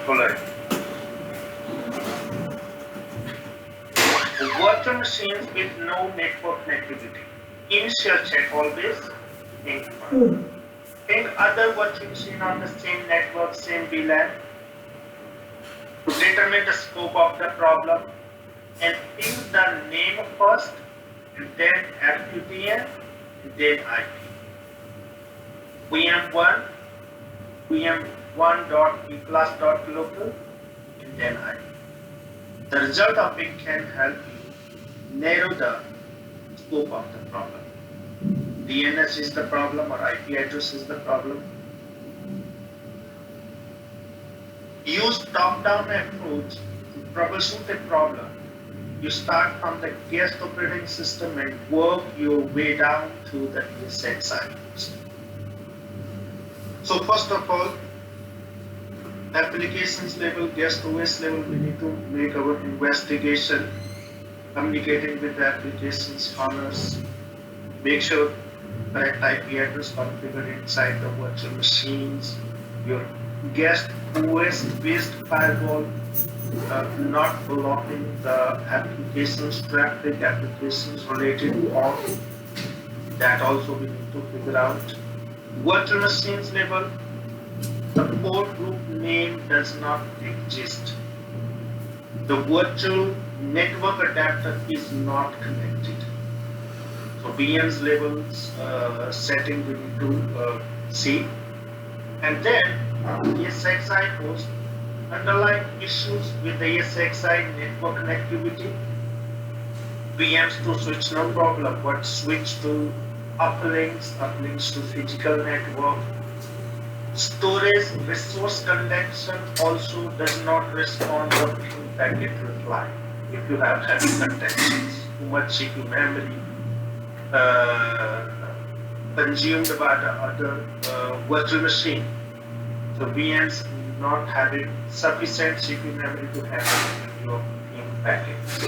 Alright. Virtual machines with no network connectivity. Initial check always. Think first. Think other virtual machine on the same network, same VLAN to determine the scope of the problem and think the name first and then FQTN and then IP. VM1, VM1.vclass.local and then IP. The result of it can help you narrow the scope of the problem. DNS is the problem or IP address is the problem. Use top-down approach to troubleshoot a problem. You start from the guest operating system and work your way down to the ESXi. So first of all, applications level, guest OS level, we need to make our investigation, communicating with the applications owners, make sure correct IP address configured inside the virtual machines, your guest OS based firewall not blocking the applications, traffic applications related to all. That also we need to figure out. Virtual machines level, the port group name does not exist. The virtual network adapter is not connected. So VMs levels setting we need to see. And then ESXi host, underlying issues with the ESXi network connectivity. VMs to switch no problem, but switch to uplinks to physical network. Storage resource connection also does not respond to ping packet reply. If you have heavy connections, too much CPU memory consumed by the other virtual machine, so VMs not having sufficient CPU memory to handle your ping packets.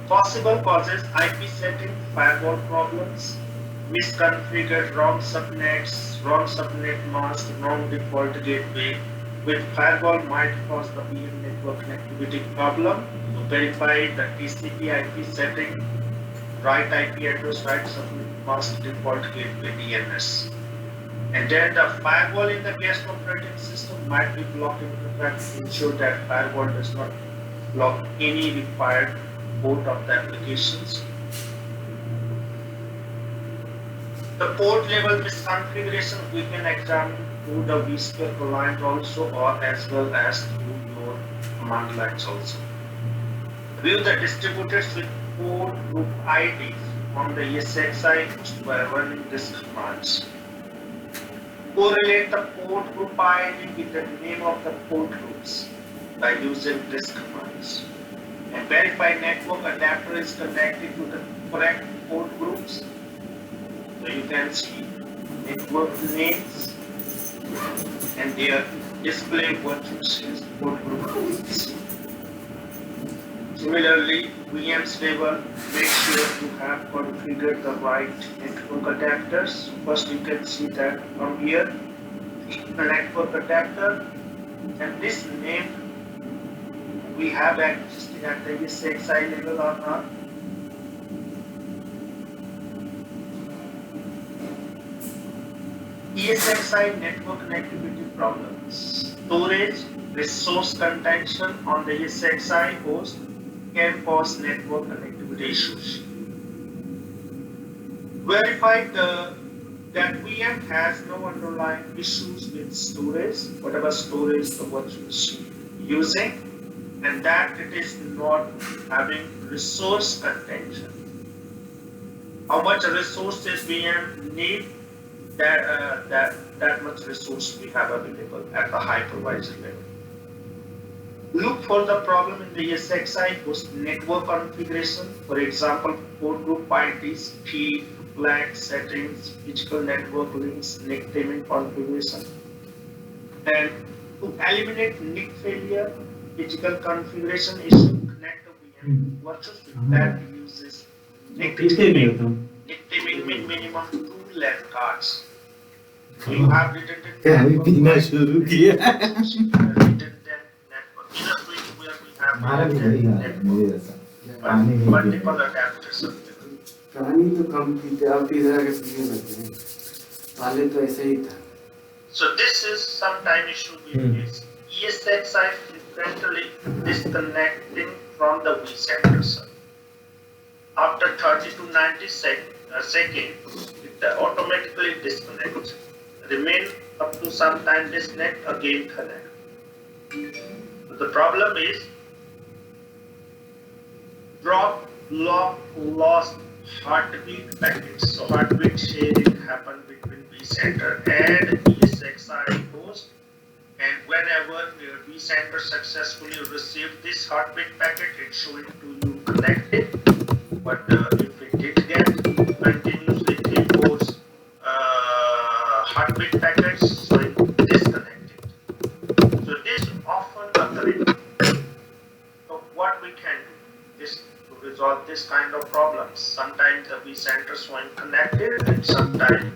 Possible causes: IP setting, firewall problems, misconfigured wrong subnet mask, wrong default gateway. With firewall might cause the VM network connectivity problem. So verify the TCP IP setting, right IP address, right subnet mask, default gateway, DNS. And then the firewall in the guest operating system might be blocking the traffic. Ensure that firewall does not block any required port of the applications. The port level misconfiguration we can examine through the vSphere client also, or as well as through your command lines also. View the distributors with port group IDs on the ESXi by running this commands. Correlate the port group ID with the name of the port groups by using this commands. And verify network adapter is connected to the correct port groups. So you can see network names and their display virtual machines port groups. Similarly, VMs level, make sure you have configured the right network adapters. First you can see that from here, the network adapter, and this name we have existing at the ESXi level or not. ESXi network connectivity problems. Storage, resource contention on the ESXi host can cause network connectivity issues. Verify that VM has no underlying issues with storage, whatever storage the virtual machine using, and that it is not having resource contention. How much resources VM need, that much resource we have available at the hypervisor level. Look for the problem in the ESXi host network configuration, for example, port group IDs, feed, flag settings, physical network links, NIC taming configuration. And to eliminate NIC failure, physical configuration issue, connect the VM virtual that uses NIC taming minimum 2 LAN cards. So you have redundant क्या अभी network पीना like शुरू किया redundant network. In a switch where we have हमारा भी वही redundant हाल है मेरे network, जैसा but पानी नहीं multiple पीते adapters available. पानी तो कम पीते, अब इधर आके पीने लगे हैं। पहले तो ऐसे ही था। So this is sometime issue we face. ESXi frequently disconnecting from the vCenter server. After 30 to 90 seconds, it automatically disconnects. Remain up to some time disconnect, again connect. The problem is drop, lock, lost heartbeat packets. So heartbeat sharing happen between vCenter and ESXi host. And whenever your vCenter successfully receive this heartbeat packet, it's showing to you connected. But if it did get continuously reports heartbeat packets showing disconnected. So this often occurs. So what we can do is to resolve this kind of problems. Sometimes the vCenter showing connected, and sometimes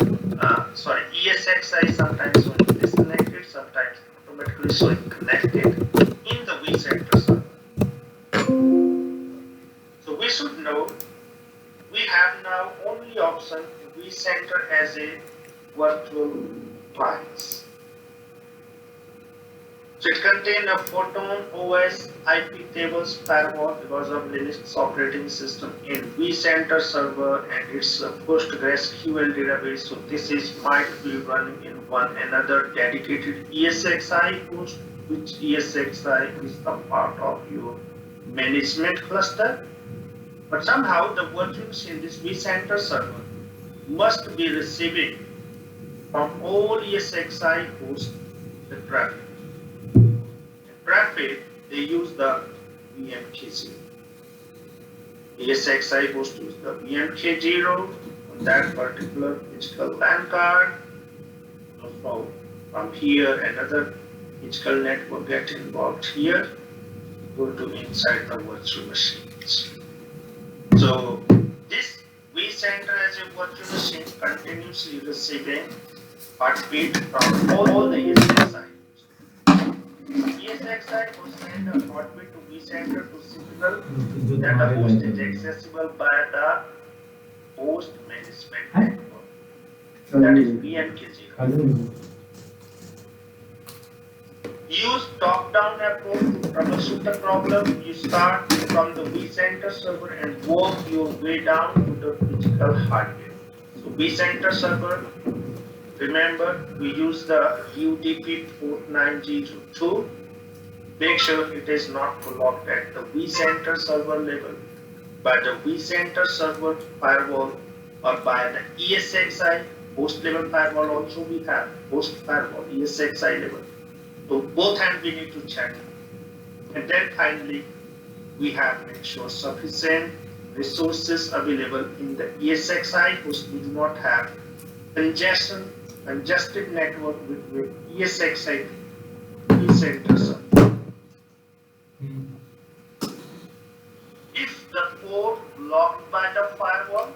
ESXi sometimes showing disconnected, sometimes automatically showing connected in the vCenter server. So we should know we have now only option vCenter as a virtual appliance. So it contains a Photon OS IP tables firewall because of Linux operating system in vCenter server, and it's a PostgreSQL database. So this is might be running in one another dedicated ESXi host, which ESXi is a part of your management cluster. But somehow the virtual machine, this vCenter server, must be receiving from all ESXi hosts the traffic. In traffic, they use the VMK0. ESXi host use the VMK0 on that particular physical LAN card. So from here, another physical network get involved here, go to inside the virtual machines. So this vCenter as a virtual machine continuously receiving heartbeat from all the ESXi. ESXi will send a heartbeat to vCenter to signal that the host is accessible by the host management network. That is VMK0. Use top-down approach to troubleshoot the problem. You start from the vCenter server and work your way down to the physical hardware. So vCenter server, remember we use the UDP port 902. Make sure it is not blocked at the vCenter server level by the vCenter server firewall or by the ESXi host level firewall. Also we have host firewall ESXi level. So both hands we need to check. And then finally, we have made sure sufficient resources available in the ESXi host. We do not have congested network with ESXi vCenter server. If the port locked by the firewall,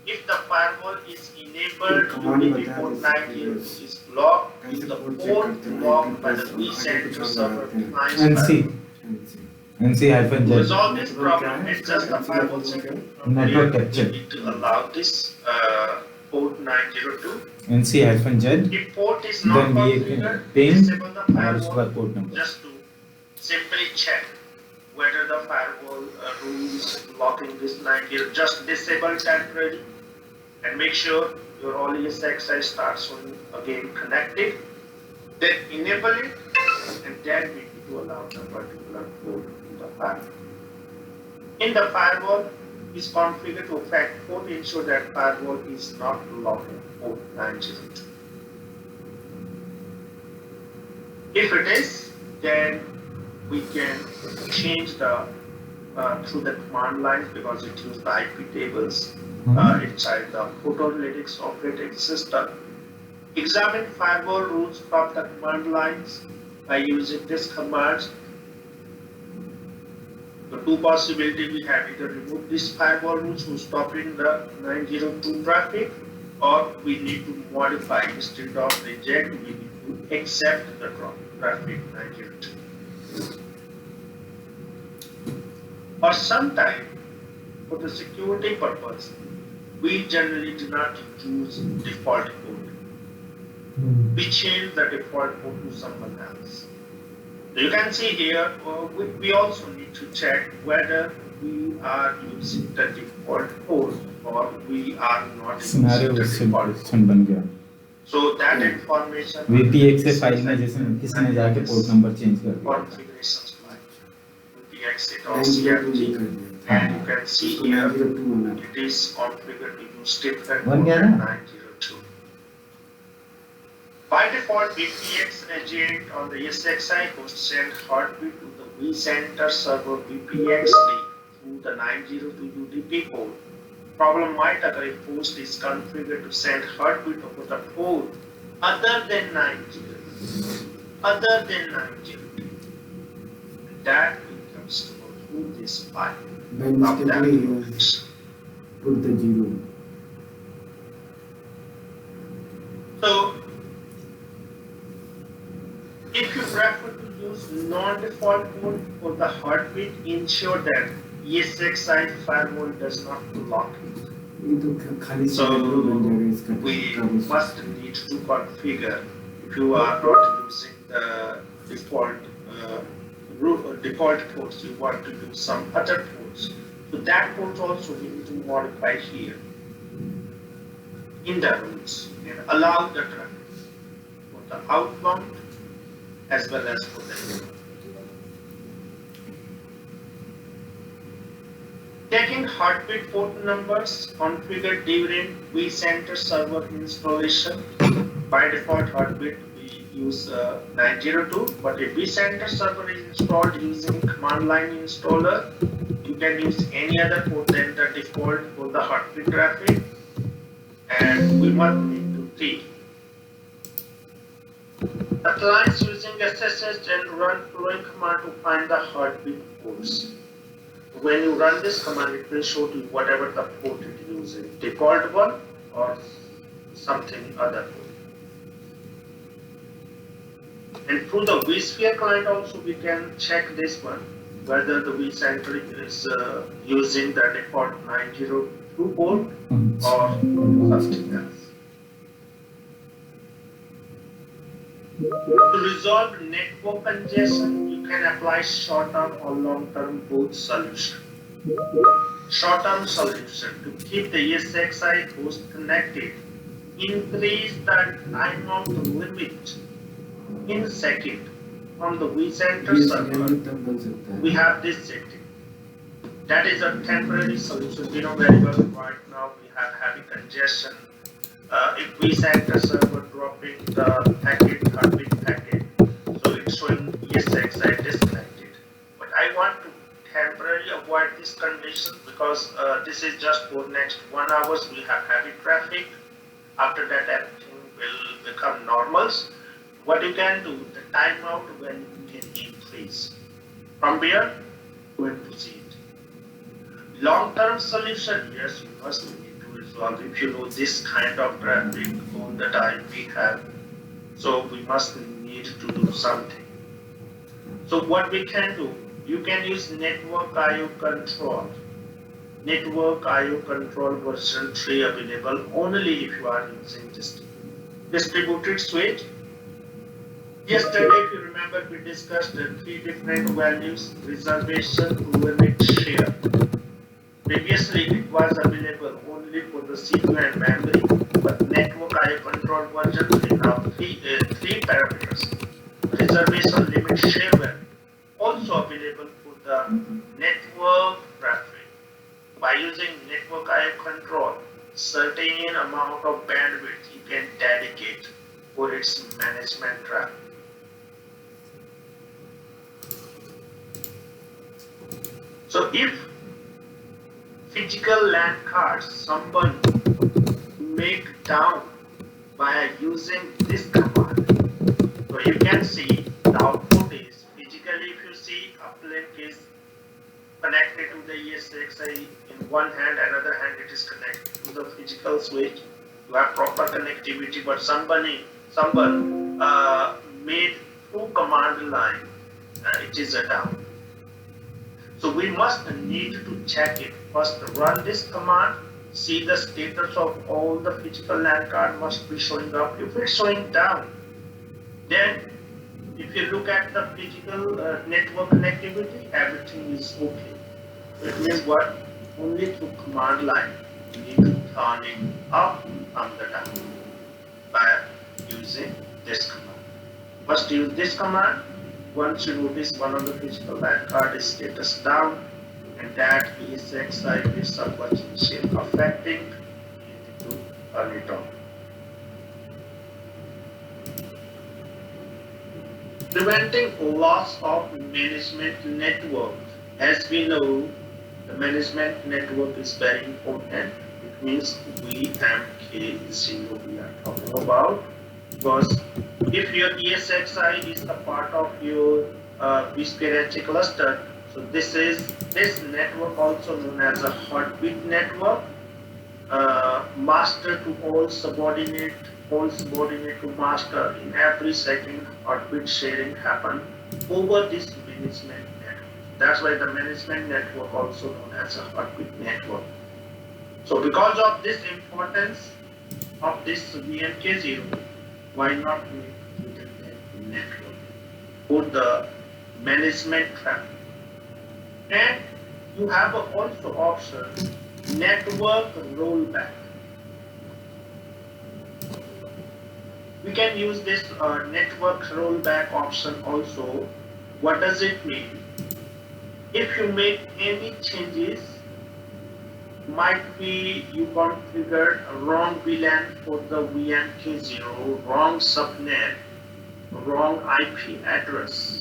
if the firewall is enabled, UDP port 90 is blocked. If the port locked by the vCenter server client NC-Z. to resolve this problem, adjust the firewall setting. Network We capture. need to allow this port 902. NC-Z. If port is not Then we configured, ping disable the और उसके बाद firewall port number. just to simply check whether the firewall rules locking this 90. Just disable temporarily and make sure your all ESXi starts on again connected. Then enable it, and then we need to allow the particular port in the firewall. In the firewall is configured to affect port, ensure that firewall is not locking port 902. If it is, then we can change the through the command lines because it uses the IP tables inside the Photon Linux operating system. Examine firewall rules from the command lines by using this command. The two possibilities we have: either remove this firewall rules to stop in the 902 traffic, or we need to modify instead of reject, we need to accept the traffic 902. Or sometime for the security purpose, we generally do not use default code. We change the default code to someone else. So you can see here, we also need to check whether we are using the default code or we are not scenario using the उससे default code. Question बन गया So that information VPXA file में जैसे किसी ने जाके port number change कर दिया configurations file. VPXA dot 902 CRT, कर दिया and you can see उसको here 902 होना it is configured to use different बन port गया at ना? 902. By default, VPX agent on the ESXi host send heartbeat to the vCenter server VPX link through the 902 UDP port. Problem might occur if host is configured to send heartbeat over the port other than 902. That becomes to go through this file. By of that mistakenly you location. put the 0. So, if you prefer to use non-default mode for the heartbeat, ensure that ESXi firewall does not block it. ये तो खाली So, scenario बन जाएगा इसका we travel must need to configure if you are not using the default default ports, you want to use some other ports. So that port also we need to modify here in the rules and allow the traffic for the outbound as well as for the inbound. Taking heartbeat port numbers configured during vCenter server installation. By default, heartbeat we use 902, but if vCenter server is installed using command line installer, you can use any other port than the default for the heartbeat traffic, and we must need to see. The clients using SSH and run following command to find the heartbeat ports. When you run this command, it will show you whatever the port it is using, default one or something other port. And through the vSphere client also we can check this one, whether the vCenter is using the default 902 port or something else. To resolve network congestion, you can apply short-term or long-term both solution. Short-term solution to keep the ESXi host connected, increase the timeout limit in second from the vCenter ये server. Scenario तब बन सकता We है have this setting. That is a temporary solution. We know very well right now we have heavy congestion. If vCenter server dropping the heartbeat packet, so it's showing ESXi disconnected. But I want to temporarily avoid this condition because this is just for next 1 hour. We have heavy traffic. After that, everything will become normals. What you can do, the timeout when you can increase. From here, going to see it. Long-term solution, yes, you must need to resolve if you know this kind of traffic all the time we have. So we must need to do something. So what we can do, you can use network IO control. Network IO control version 3 available only if you are using distributed switch. Yesterday, if you remember, we discussed the 3 different values: reservation, limit, share. Previously, it was available only for the CPU and memory, but network IO control version we have three parameters: reservation, limit, share value. Also available for the network traffic. By using network IO control, certain amount of bandwidth you can dedicate for its management traffic. So if physical LAN cards someone make down by using this command, so you can see the output is physically, if you see uplink is connected to the ESXi in one hand, another hand it is connected to the physical switch. you have proper connectivity, but someone made through command line, it is a down. So we must need to check it. First run this command, see the status of all the physical LAN card must be showing up. If it's showing down, then if you look at the physical network connectivity, everything is okay. It means what? Only through command line, you need to turn it up from the down by using this command. First use this command. Once you notice one of the physical LAN card is status down, and that ESXi is substantial affecting, you need to turn it on. Preventing loss of management network. As we know, the management network is very important. It means VMK0 we are talking about, because if your ESXi is a part of your vSphere HA cluster, so this network also known as a heartbeat network, master to all subordinate to master. In every second, heartbeat sharing happen over this management network. That's why the management network also known as a heartbeat network. So because of this importance of this VMK0, why not make it a network for the management traffic? And you have also option network rollback. We can use this network rollback option also. What does it mean? If you make any changes, might be you configured a wrong VLAN for the VMK0, wrong subnet, wrong IP address.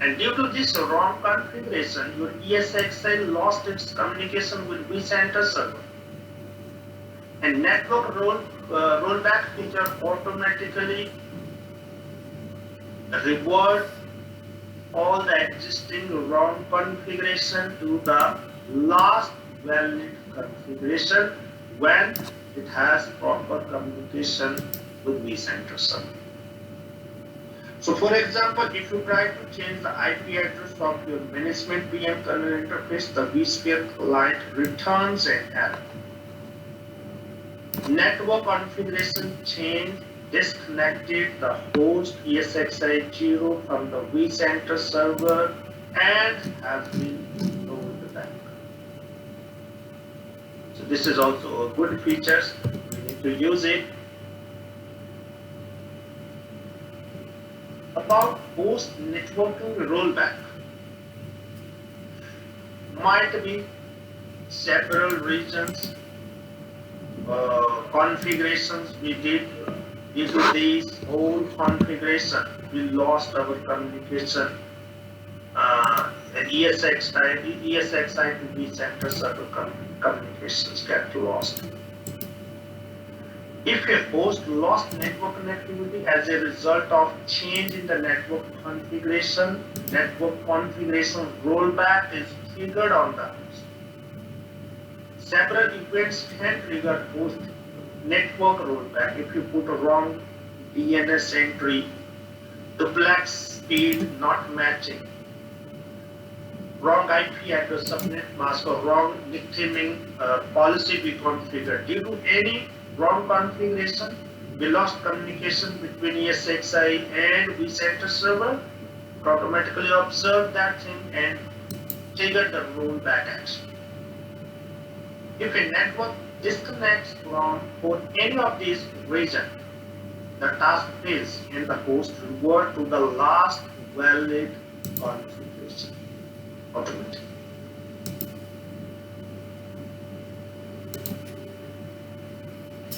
And due to this wrong configuration, your ESXi lost its communication with vCenter server. And network rollback feature automatically revert all the existing wrong configuration to the last valid configuration when it has proper communication with vCenter server. So for example, if you try to change the IP address of your management VM kernel interface, the vSphere client returns an error. Network configuration change disconnected the host ESXi 0 from the vCenter server and has been rolled back. So this is also a good feature. We need to use it. About host networking rollback, might be several reasons, configurations we did. Due to these old configuration, we lost our communication, and ESXi to vCenter server communications get lost. If a host lost network connectivity as a result of change in the network configuration rollback is triggered on the host. Several events can trigger host network rollback. If you put a wrong DNS entry, duplex speed not matching, wrong IP address subnet mask, or wrong nicknaming policy be configured. Due to any wrong configuration, we lost communication between ESXi and vCenter server. It automatically observe that thing and trigger the rollback action. If a network disconnects for any of these reasons, the task fails and the host revert to the last valid configuration automatically.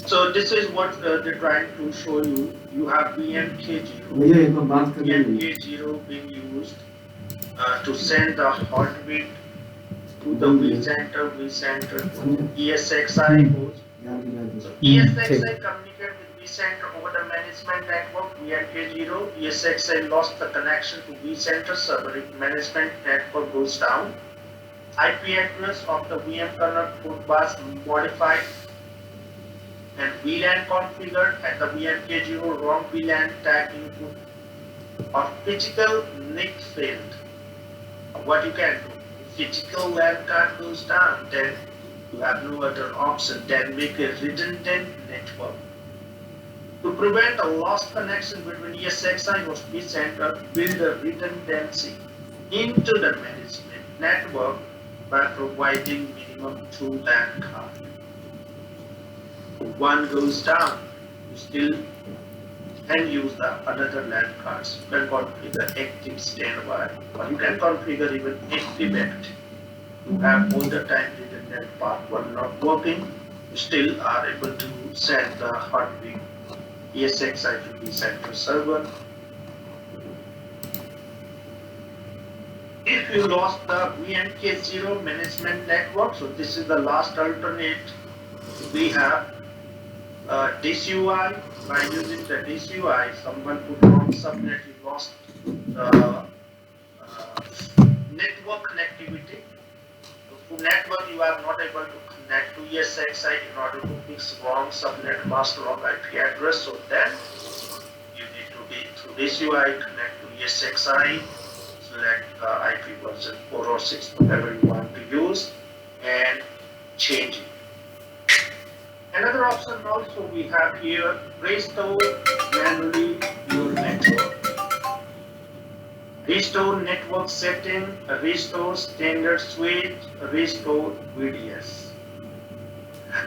So this is what they're trying to show you. You have VMK0 being used to send the heartbeat to the vCenter ESXi host. So ESXi communicate with vCenter over the management network VMK0. ESXi lost the connection to vCenter server if management network goes down. IP address of the VM kernel code was modified and VLAN configured at the VMK0 wrong VLAN tag input or physical NIC failed. What you can do, if physical LAN card goes down, then you have no other option than make a redundant network. To prevent a lost connection between ESXi host vCenter, build a redundancy into the management network by providing minimum 2 LAN cards. If one goes down, you still can use the another LAN cards. You can configure active standby, or you can configure even active active. You have all the time redundant part 1 not working, you still are able to send the heartbeat ESXi to the vCenter server. If you lost the VMK0 management network, so this is the last alternate. We have DCUI. By using the DCUI, someone put wrong subnet, you lost the network connectivity. To network, you are not able to connect to ESXi in order to fix wrong subnet mask wrong IP address. So then you need to be through DCUI connect to ESXi, select the IP version 4 or 6, whatever you want to use, and change it. Another option also we have here, restore manually your network. Restore network setting, restore standard switch, restore VDS.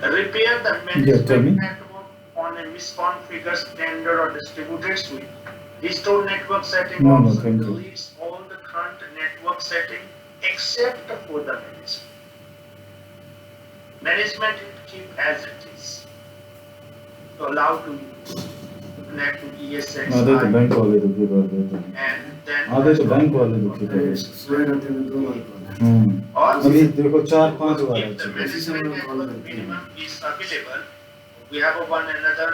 Repair the management network on a misconfigured standard or distributed switch. Restore network setting option deletes all the current network setting except for the management. Management is keep as it is. So allow to connect to ESXi bank वाले दुखी कर देते हैं and then आधे तो bank वाले दुखी कर देते सोए रहते हैं दो बार हैं अभी देखो 4-5 बार if the management network minimum is available, we have another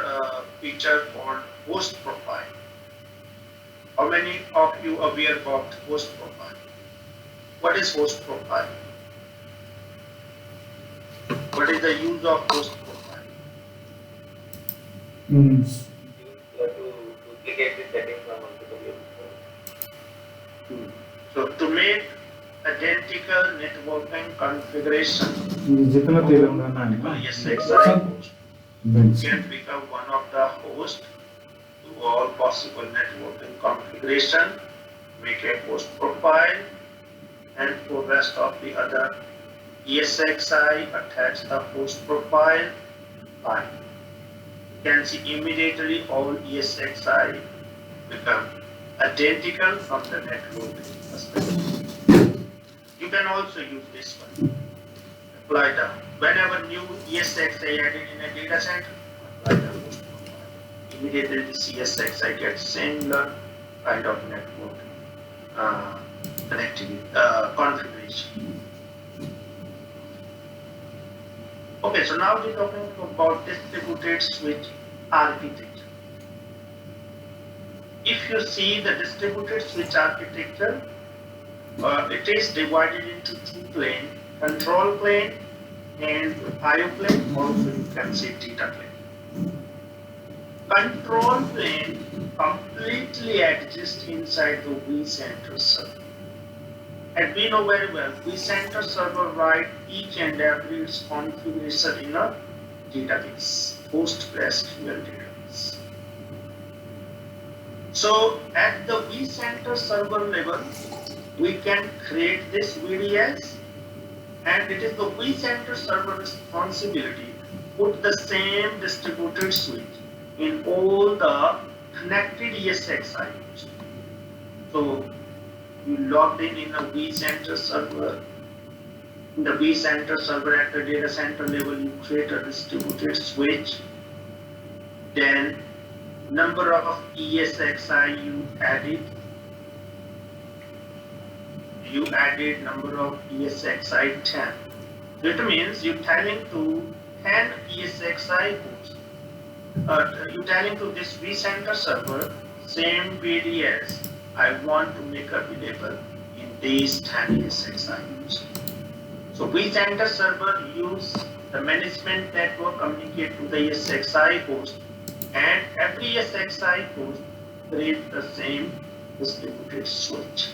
feature called host profile. How many of you are aware about host profile? What is host profile? What is the use of host profile? You have to duplicate the setting from multiple users. So to make identical networking configuration, जितना तेलंगाना है ना ESXi host, you can become one of the hosts to all possible networking configuration, make a host profile, and for rest of the other ESXi attach the host profile. Fine. You can see immediately all ESXi become identical from the network perspective. You can also use this one. Apply the whenever new ESXi added in a data center, apply the host profile. Immediately this ESXi gets similar kind of network connectivity configuration. Okay, so now we're talking about distributed switch architecture. If you see the distributed switch architecture, it is divided into 2 planes, control plane and IO plane, also you can see data plane. Control plane completely exists inside the vCenter server. And we know very well, vCenter server write each and every its configuration in a database, PostgreSQL database. So at the vCenter server level, we can create this VDS, and it is the vCenter server responsibility to put the same distributed switch in all the connected ESXi. So you logged in a vCenter server. In the vCenter server at the data center level, you create a distributed switch. Then number of ESXi you added. You added number of ESXi 10. So it means you're telling to 10 ESXi hosts. You're telling to this vCenter server, same VDS, I want to make available in these 10 ESXi. So vCenter server use the management network communicate to the ESXi host, and every ESXi host create the same distributed switch.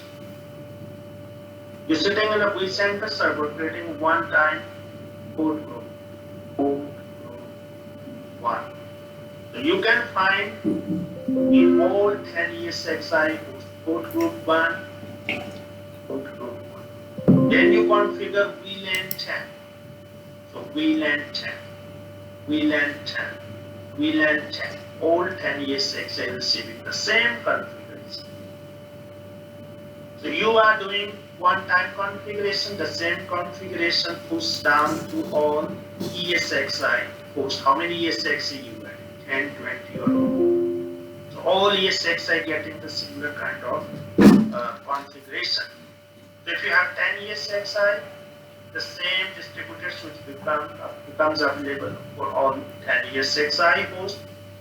You're sitting in a vCenter server creating one-time port group 1. So you can find in all 10 ESXi hosts port group 1, port group 1. Then you configure VLAN 10. So VLAN 10, VLAN 10, VLAN 10, all 10 ESXi receiving the same configuration. So you are doing one-time configuration, the same configuration pushed down to all ESXi hosts. How many ESXi you got? 10, 20 or more. So all ESXi getting the similar kind of configuration. So if you have 10 ESXi, the same distributed switch becomes available for all 10 ESXi hosts.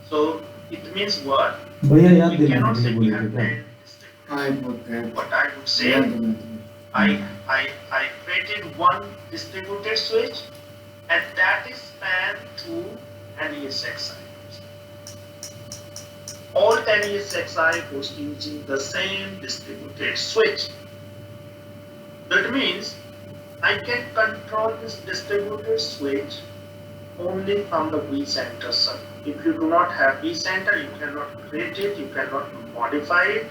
So it means what? भैया याद We दिलाने cannot के say लिए we बोले have थे क्या? 10 distributors. But I would say I created one distributed switch, and that is span to an ESXi. All 10 ESXi hosts using the same distributed switch. That means I can control this distributed switch only from the vCenter server. If you do not have vCenter, you cannot create it, you cannot modify it.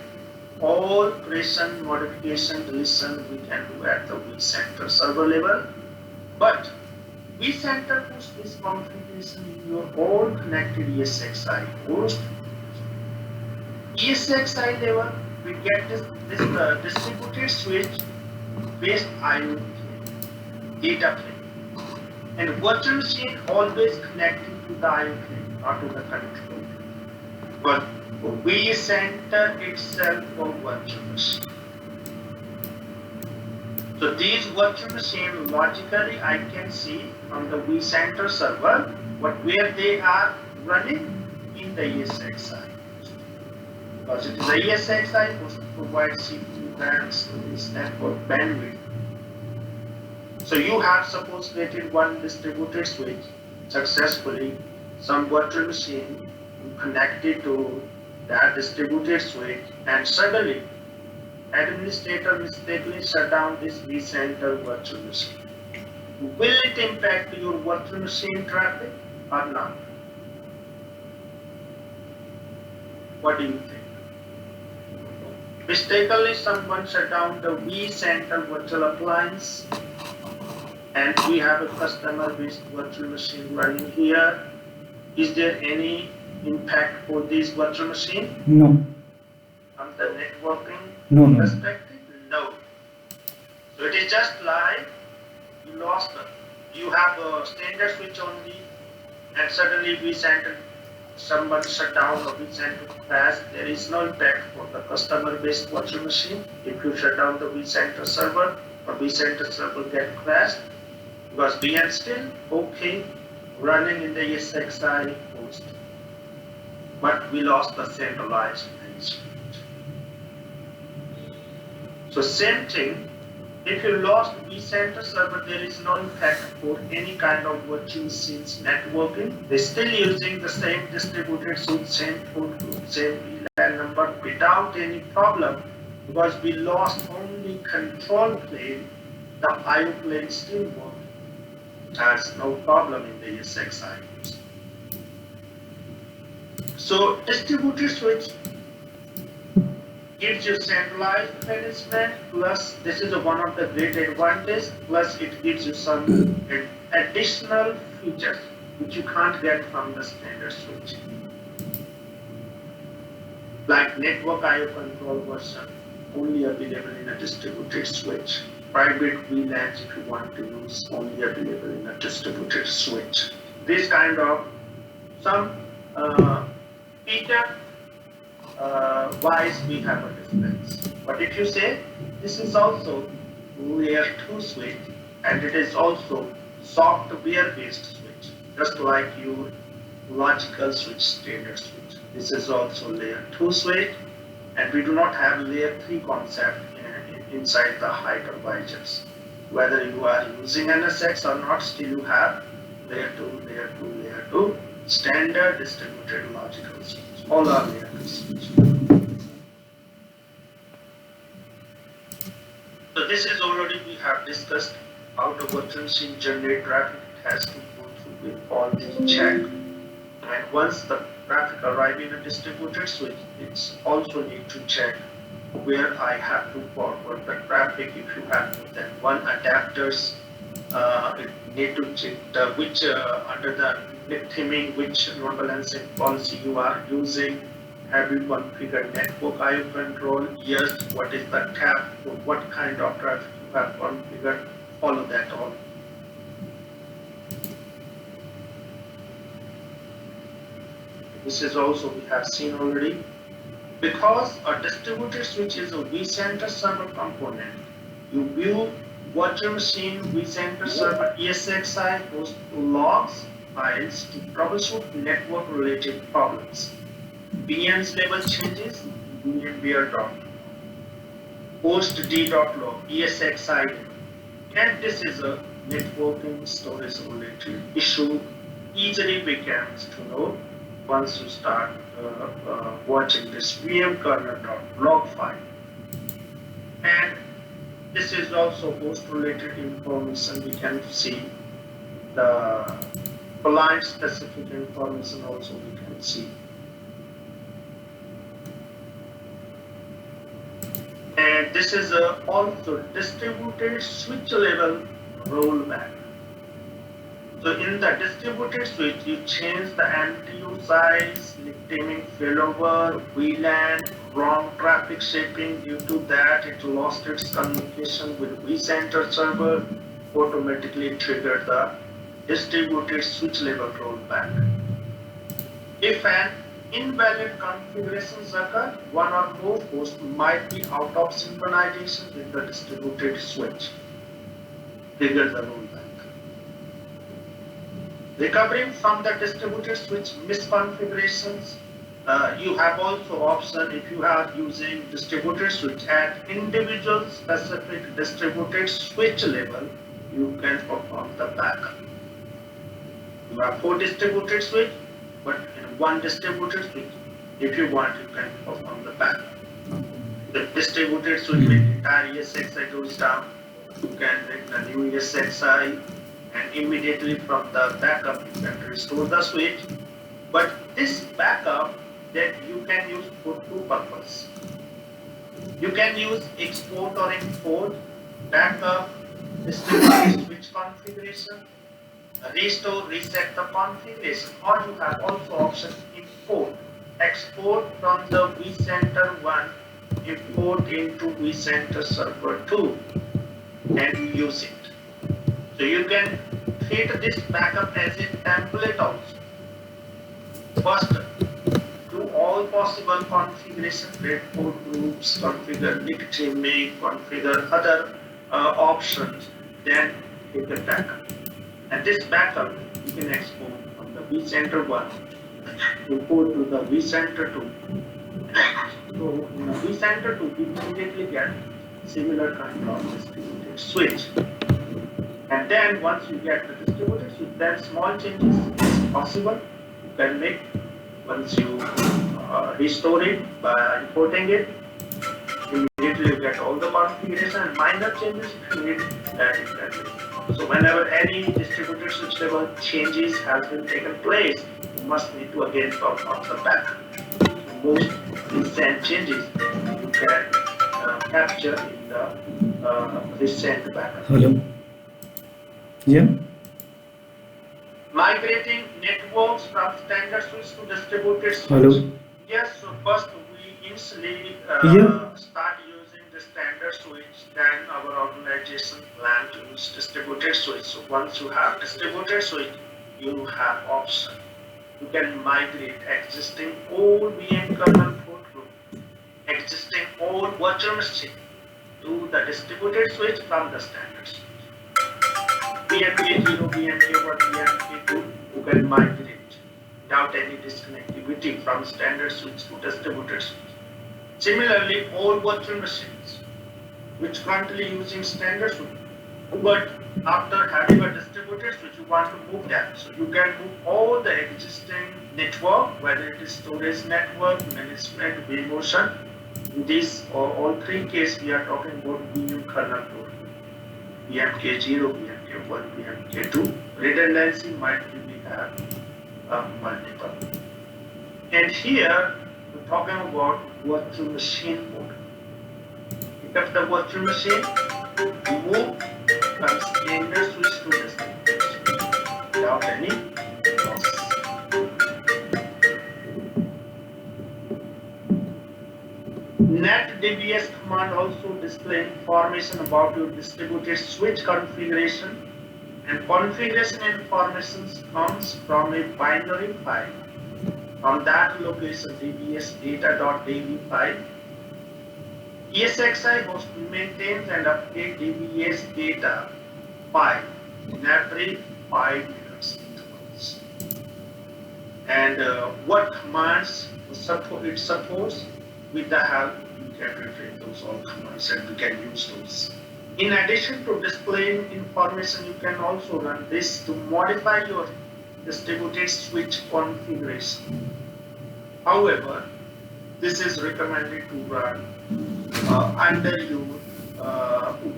All creation, modification, deletion we can do at the vCenter server level. But vCenter puts this configuration in your own connected ESXi host. ESXi level, we get this distributed switch based IO plane, data plane. And virtual machine always connecting to the IO plane, not to the control plane. But vCenter itself for virtual machine. So these virtual machine logically I can see on the vCenter server where they are running in the ESXi. Because it is a ESXi which provides CPU and storage network bandwidth. So you have suppose created one distributed switch successfully, some virtual machine connected to that distributed switch, and suddenly administrator mistakenly shut down this vCenter virtual machine. Will it impact your virtual machine traffic or not? What do you think? Mistakenly someone shut down the vCenter virtual appliance, and we have a customer-based virtual machine running here. Is there any impact for this virtual machine? No. From the networking No. perspective? No. So it is just like you have a standard switch only, and suddenly vCenter, someone shut down or vCenter crash. There is no impact for the customer-based virtual machine. If you shut down the vCenter server or vCenter server get crashed, because VM still okay running in the ESXi host, but we lost the centralized management. So same thing, if you lost vCenter server, there is no impact for any kind of virtual machines networking. They're still using the same distributed switch, same port group, same VLAN number without any problem, because we lost only control plane. The IO plane still works. Has no problem in the ESXi. So distributed switch gives you centralized management, plus this is one of the great advantages, plus it gives you some additional features which you can't get from the standard switch. Like network IO control version, only available in a distributed switch. Private VLANs, if you want to use, only available in a distributed switch. This kind of some feature wise we have a difference. But if you say this is also layer 2 switch, and it is also software based switch, just like your logical switch, standard switch. This is also layer 2 switch, and we do not have layer 3 concept inside the hypervisors. Whether you are using NSX or not, still you have layer 2, layer 2, layer 2, standard distributed logical switch. All are layer 2 switch. So this is already we have discussed how the virtual machine generate traffic. It has to go through with all these check. And once the traffic arrive in a distributed switch, it's also need to check where I have to forward the traffic. If you have more than one adapters, it need to check the which under the theming which load balancing policy you are using. Have you configured network IO control? Yes. What is the cap? What kind of traffic you have configured? Follow that all. This is also we have seen already. Because a distributed switch is a vCenter server component, you view virtual machine vCenter server ESXi host logs files to troubleshoot network related problems. VM's level changes, vmware.log, host d.log, ESXi, and this is a networking storage related issue. Easily becomes to know once you start watching this vmkernel.log file. And this is also host related information. We can see the client specific information also we can see. And this is also distributed switch level rollback. So in the distributed switch, you change the MTU size, theming failover, VLAN, wrong traffic shaping. Due to that, it lost its communication with vCenter server, automatically triggered the distributed switch level rollback. If an invalid configurations occur, one or more hosts might be out of synchronization with the distributed switch. Trigger the rollback. Recovering from the distributed switch misconfigurations, you have also option if you are using distributed switch at individual specific distributed switch level, you can perform the backup. You have 4 distributed switch, but in one distributed switch, if you want, you can perform the backup. The distributed switch with entire ESXi goes down, you can make a new ESXi, and immediately from the backup you can restore the switch. But this backup that you can use for 2 purposes. You can use export or import, backup, distributed switch configuration, restore, reset the configuration, or you have also option import, export from the vCenter 1, import into vCenter server 2 and use it. So you can create this backup as a template also. First, do all possible configuration, create port groups, configure NIC theming, configure other options, then take the backup. And this backup you can export from the vCenter 1, import to the vCenter 2. So in the vCenter 2, we immediately get similar kind of distributed switch. And then once you get the distributed switch, then small changes is possible. You can make once you restore it by importing it. Immediately you get all the configuration and minor changes if you need that is that. So whenever any distributed switch level changes has been taken place, you must need to again perform the backup. Most recent changes you can capture in the recent backup. Hello. Yeah. Migrating networks from standard switch to distributed switch. Hello. Yes, so first we initially start using the standard switch, then our organization plan to use distributed switch. So once you have distributed switch, you have option. You can migrate existing old VM kernel port group, existing old virtual machine to the distributed switch from the standard switch. BMK0, BMK1, BMK2, you can migrate without any disconnectivity from standard switch to distributed switch. Similarly, all virtual machines which currently using standard switch, But after having a distributed switch, you want to move that. So you can move all the existing network, whether it is storage network, management, vMotion. In these all three cases, we are talking about VM kernel code. BMK0, BMK1, BMK2. Redundancy might really have multiple. And here, we're talking about virtual machine code. Pick up the virtual machine, move container switch to destination without any loss. NetDBS command also display information about your distributed switch configuration, and configuration information comes from a binary file. From that location, dbs data.db file, ESXi host maintains and updates DBS data file in every 5 minutes intervals. And what commands it supports, with the help, you can retrieve those all commands and you can use those. In addition to displaying information, you can also run this to modify your distributed switch configuration. However, this is recommended to run under your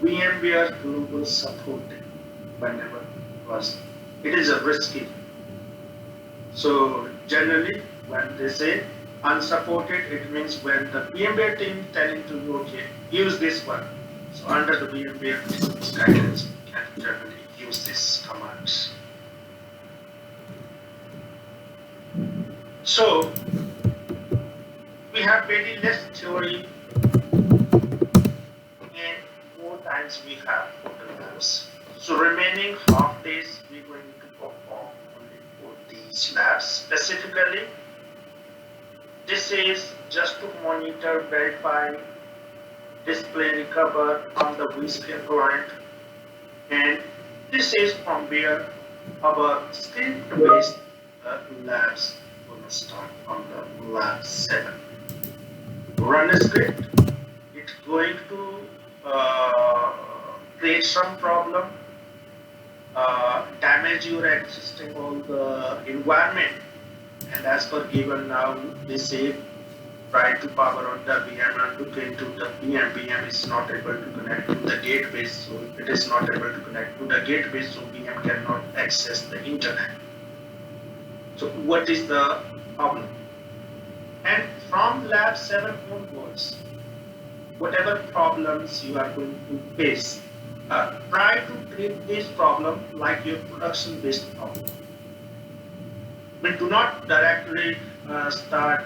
VMware Global Support whenever it is a risky. So generally, when they say unsupported, it means when the VMware team telling to you, okay, use this one. So under the VMware guidance, we can generally use this commands. So we have very less theory and more times we have for the labs. So remaining half days we're going to perform only for these labs. Specifically, this is just to monitor, verify, display, recover on the vSphere client, and this is from where our script-based labs will start on the lab 7. Run a script, it's going to create some problem, damage your existing all the environment, and as per given now, they say try to power on the VM and look into the VM. VM is not able to connect to the gateway, so it is not able to connect to the gateway, so VM cannot access the internet. So what is the problem? And from lab 7 onwards, whatever problems you are going to face, try to treat this problem like your production-based problem. But do not directly start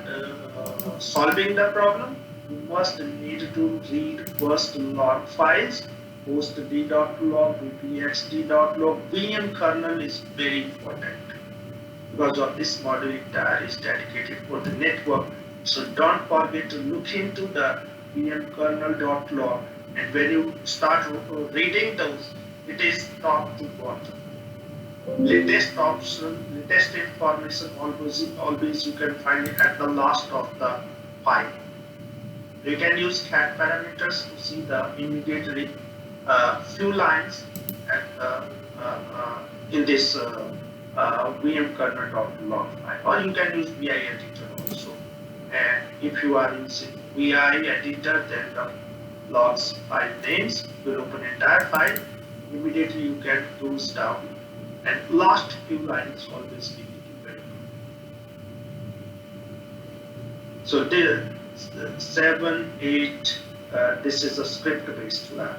solving the problem. You must need to read first log files, host.d.log, vpxd.log. VM kernel is very important. Because of this module, it is dedicated for the network. So don't forget to look into the vmkernel.log, and when you start reading those, it is top to bottom. Latest option, latest information, always you can find it at the last of the file. You can use cat parameters to see the immediately few lines at in this vmkernel.log file, or you can use VI editor also. And if you are using VI editor, then the logs file names will open entire file. Immediately you get those down, and last few lines always we need to verify. So there, 7, 8, this is a script-based lab,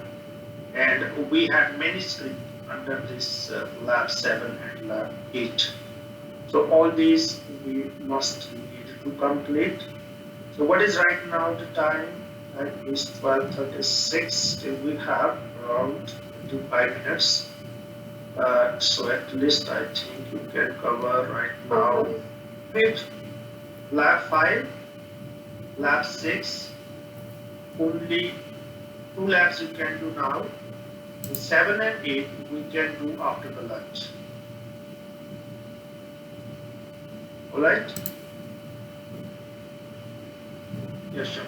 and we have many scripts under this lab 7 and lab 8. So all these we must need to complete. So what is right now the time? It is 12:36. Still we have around 25 minutes. So at least I think you can cover right now with lab 5, lab 6. Only 2 labs you can do now. 7 and 8 we can do after the lunch. Alright? Yes, sir.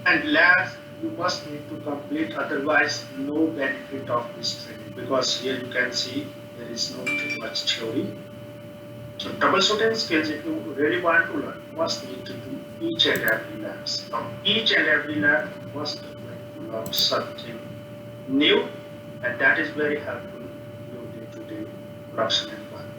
And labs you must need to complete, otherwise no benefit of this training, because here you can see there is no too much theory. So troubleshooting skills, if you really want to learn, you must need to do each and every labs. From each and every lab, you must learn something new, and that is very helpful in your day-to-day production environment.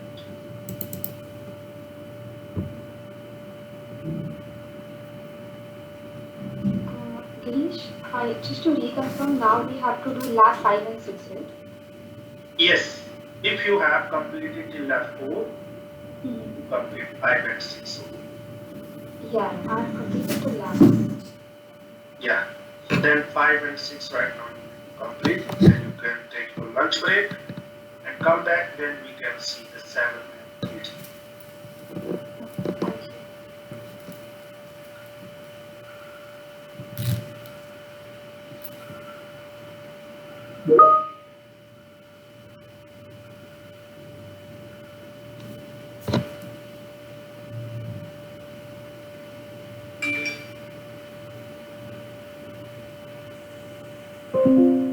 Girish, just to reconfirm, now we have to do lab 5 and 6, right? Yes, if you have completed till lab 4, Hmm. you complete 5 and 6. Yeah, I've completed the lab. Yeah, so then 5 and 6 right now you complete, then you can take your lunch break and come back, then we can see the 7 and 8. Thank you.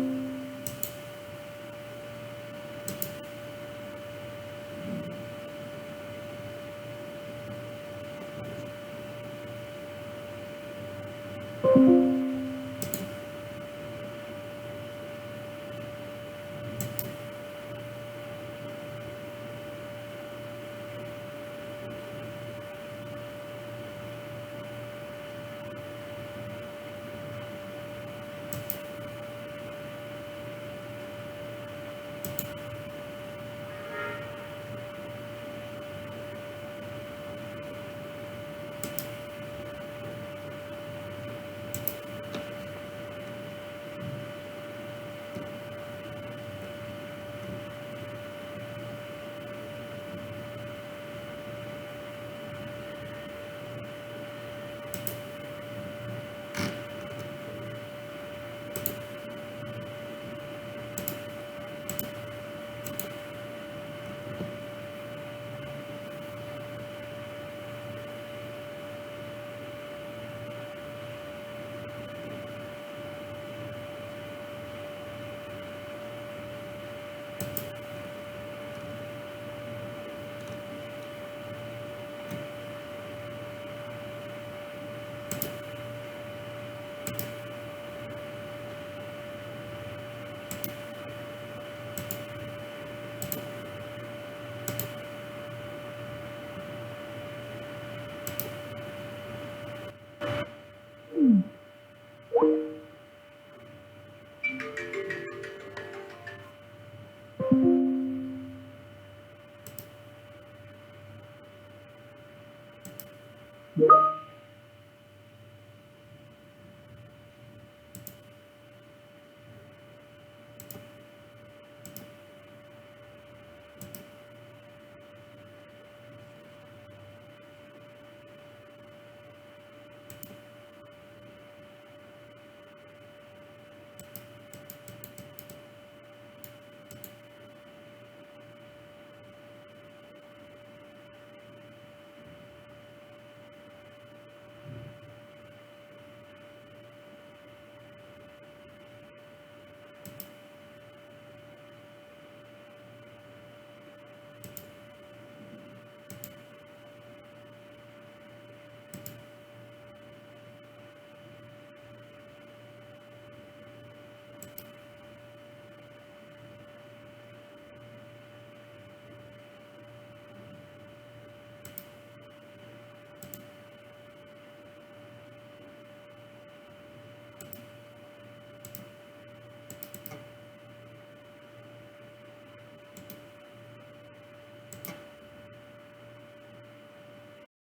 Yeah.